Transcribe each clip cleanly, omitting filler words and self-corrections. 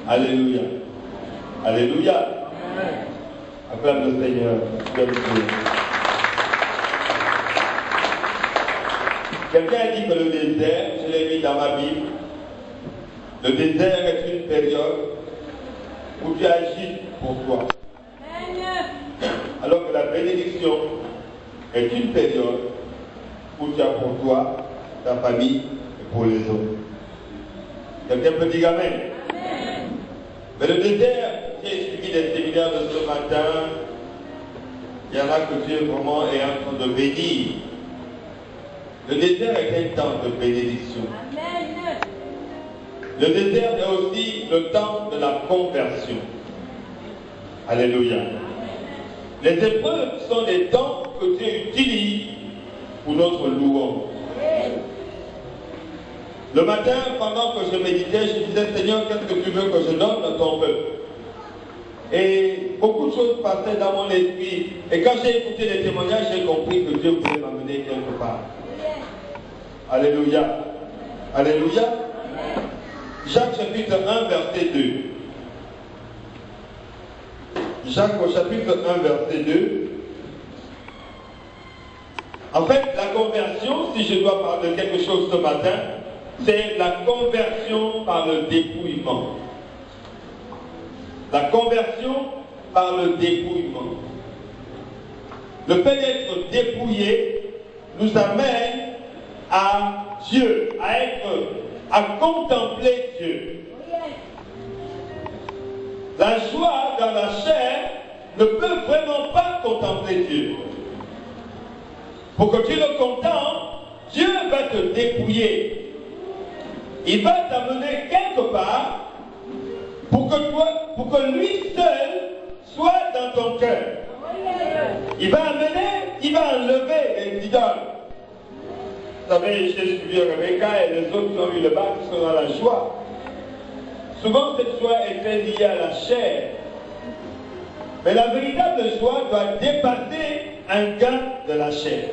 Alléluia. Alléluia. Acclame le Seigneur. Quelqu'un a dit que le désert, je l'ai mis dans ma Bible, le désert est une période où tu agis pour toi. Alors que la bénédiction est une période où tu as pour toi, ta famille et pour les autres. Quelqu'un peut dire Amen. Mais le désert, j'ai suivi des séminaires de ce matin, il y en a que Dieu vraiment est en train de bénir. Le désert est un temps de bénédiction. Le désert est aussi le temps de la conversion. Alléluia. Les épreuves sont des temps que Dieu utilise pour notre louange. Le matin, pendant que je méditais, je disais, Seigneur, qu'est-ce que tu veux que je donne à ton peuple? Et beaucoup de choses passaient dans mon esprit. Et quand j'ai écouté les témoignages, j'ai compris que Dieu voulait m'amener quelque part. Alléluia. Alléluia. Jacques chapitre 1, verset 2. Jacques au chapitre 1, verset 2. En fait, la conversion, si je dois parler de quelque chose ce matin, c'est la conversion par le dépouillement. La conversion par le dépouillement. Le fait d'être dépouillé nous amène à Dieu, à contempler Dieu. La joie dans la chair ne peut vraiment pas contempler Dieu. Pour que tu le contemples, Dieu va te dépouiller. Il va t'amener quelque part pour que lui seul soit dans ton cœur. Il va enlever les idoles. Vous savez, j'ai suivi Rebecca et les autres qui ont eu le bac sont dans la joie. Souvent, cette joie est très liée à la chair. Mais la véritable joie doit dépasser un gain de la chair.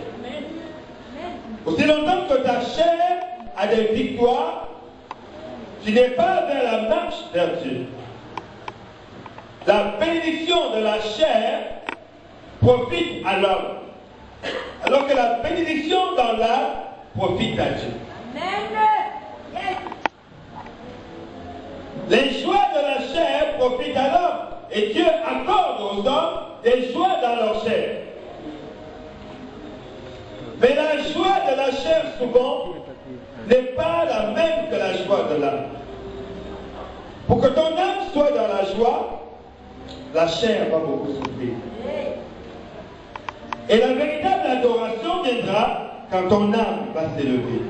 Aussi longtemps que ta chair a des victoires, tu n'es pas vers la marche vers Dieu. La bénédiction de la chair profite à l'homme, alors que la bénédiction dans l'âme profite à Dieu. Les joies de la chair profitent à l'homme, et Dieu accorde aux hommes des joies dans leur chair. Mais la joie de la chair, souvent, n'est pas la même que la joie de l'âme. Pour que ton âme soit dans la joie, la chair va beaucoup souffrir. Et la véritable adoration viendra quand ton âme va s'élever.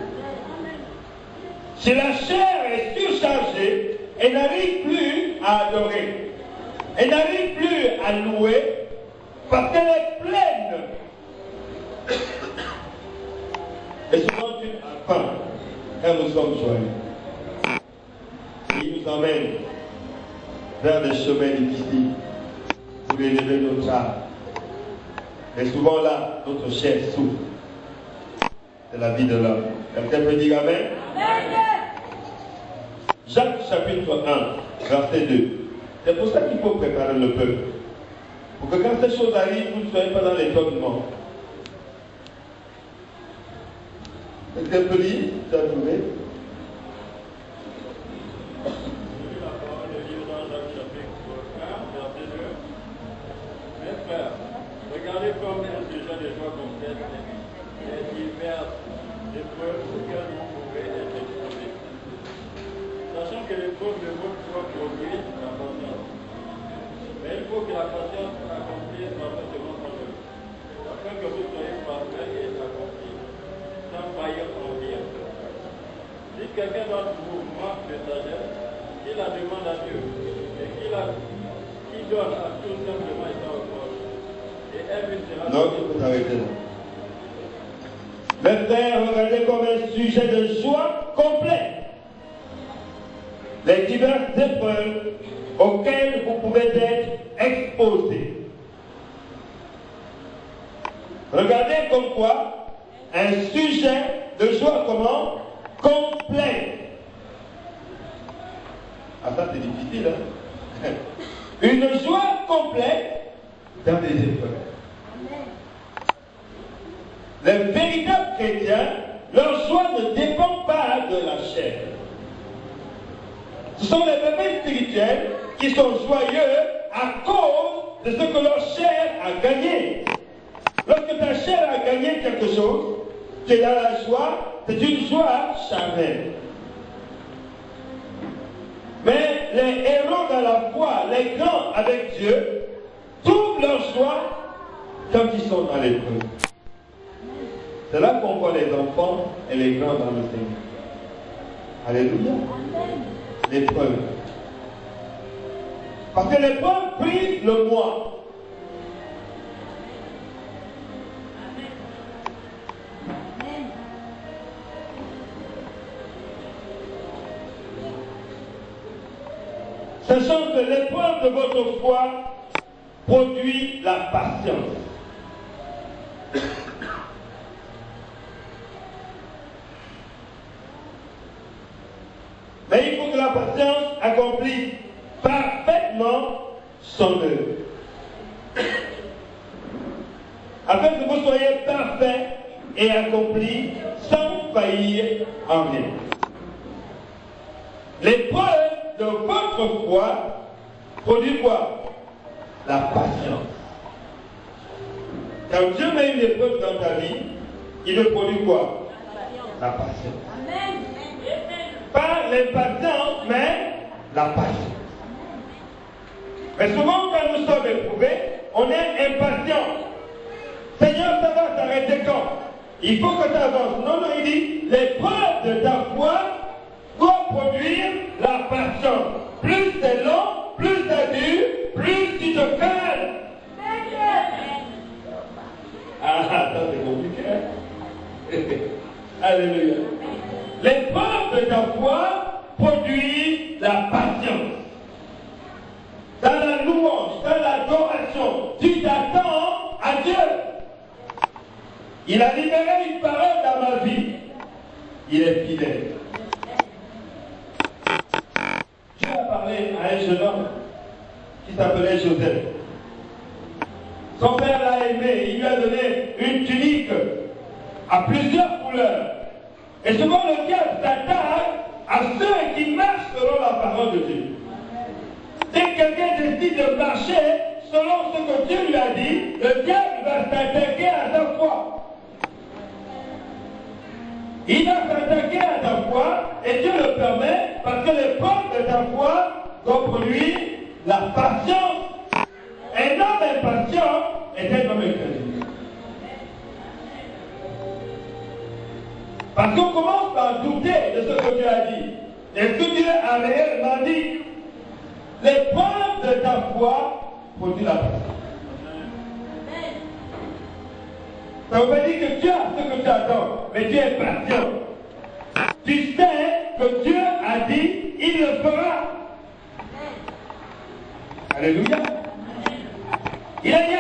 Si la chair est surchargée, elle n'arrive plus à adorer. Elle n'arrive plus à louer parce qu'elle est pleine. Et souvent, Dieu a faim quand nous sommes joyeux. Il nous emmène vers des chemins difficiles pour élever notre âme. Mais souvent là, notre chair souffre. C'est la vie de l'homme. Quelqu'un peut dire Amen? Jacques chapitre 1, verset 2. C'est pour ça qu'il faut préparer le peuple. Pour que quand ces choses arrivent, vous ne soyez pas dans l'étonnement. Quelqu'un peut lire? Tu as trouvé? Regardez comme un sujet de joie complète et diverses épreuves auxquelles vous pouvez être exposés. Sachant que l'épreuve de votre foi produit la patience. Mais il faut que la patience accomplisse parfaitement son œuvre, afin que vous soyez parfaits et accomplis, sans faillir en rien. Si quelqu'un d'entre vous manque de sagesse, qu'il la demande à Dieu, et qui donne à tout simplement et sans reproche. Non, il faut s'arrêter là. Mes frères, regardez comme un sujet de joie complet les diverses épreuves auxquelles vous pouvez être exposés. Regardez comme quoi un sujet de joie comment complet. ça c'est difficile. Hein? Une joie complète dans les épreuves. Les véritables chrétiens, leur joie ne dépend pas de la chair. Ce sont les bébés spirituels qui sont joyeux à cause de ce que leur chair a gagné. Lorsque ta chair a gagné quelque chose, tu es dans la joie, c'est une joie charnelle. Mais les héros dans la foi, les grands avec Dieu, trouvent leur joie quand ils sont dans l'épreuve. C'est là qu'on voit les enfants et les grands dans le Seigneur. Alléluia. L'épreuve. Parce que l'épreuve brise le moi. Sachant que l'épreuve de votre foi produit la patience. Mais il faut que la patience accomplisse parfaitement son œuvre. Afin que vous soyez parfaits et accomplis sans faillir en rien. L'épreuve de votre foi produit quoi? La patience. Quand Dieu met une épreuve dans ta vie, il veut produire quoi? La patience. Amen. Pas l'impatience, mais la patience. Mais souvent, quand nous sommes éprouvés, on est impatient. Seigneur, ça va s'arrêter quand? Il faut que tu avances. Non, non, il dit, l'épreuve de ta foi doit produire la patience. Plus c'est long, plus ça dure, plus tu te calmes. Ah, ça c'est compliqué. Alléluia. L'épreuve de ta foi produit la patience. Dans la louange, dans l'adoration, tu t'attends à Dieu. Il a libéré une parole dans ma vie. Il est fidèle. Dieu a parlé à un jeune homme qui s'appelait Joseph. Son père l'a aimé, il lui a donné une tunique à plusieurs couleurs. Et souvent le diable s'attaque à ceux qui marchent selon la parole de Dieu. Dès que quelqu'un décide de marcher selon ce que Dieu lui a dit, le diable va s'attaquer à sa foi. Il va s'attaquer à ta foi et Dieu le permet parce que l'épreuve de ta foi doit produire la patience. Un homme impatient est un homme incrédule. Parce qu'on commence par douter de ce que Dieu a dit. Est-ce que Dieu a réellement dit? L'épreuve de ta foi produit la patience. Ça veut pas dire que tu as ce que tu attends, mais tu es patient. Tu sais que Dieu a dit, il le fera. Alléluia. Il a dit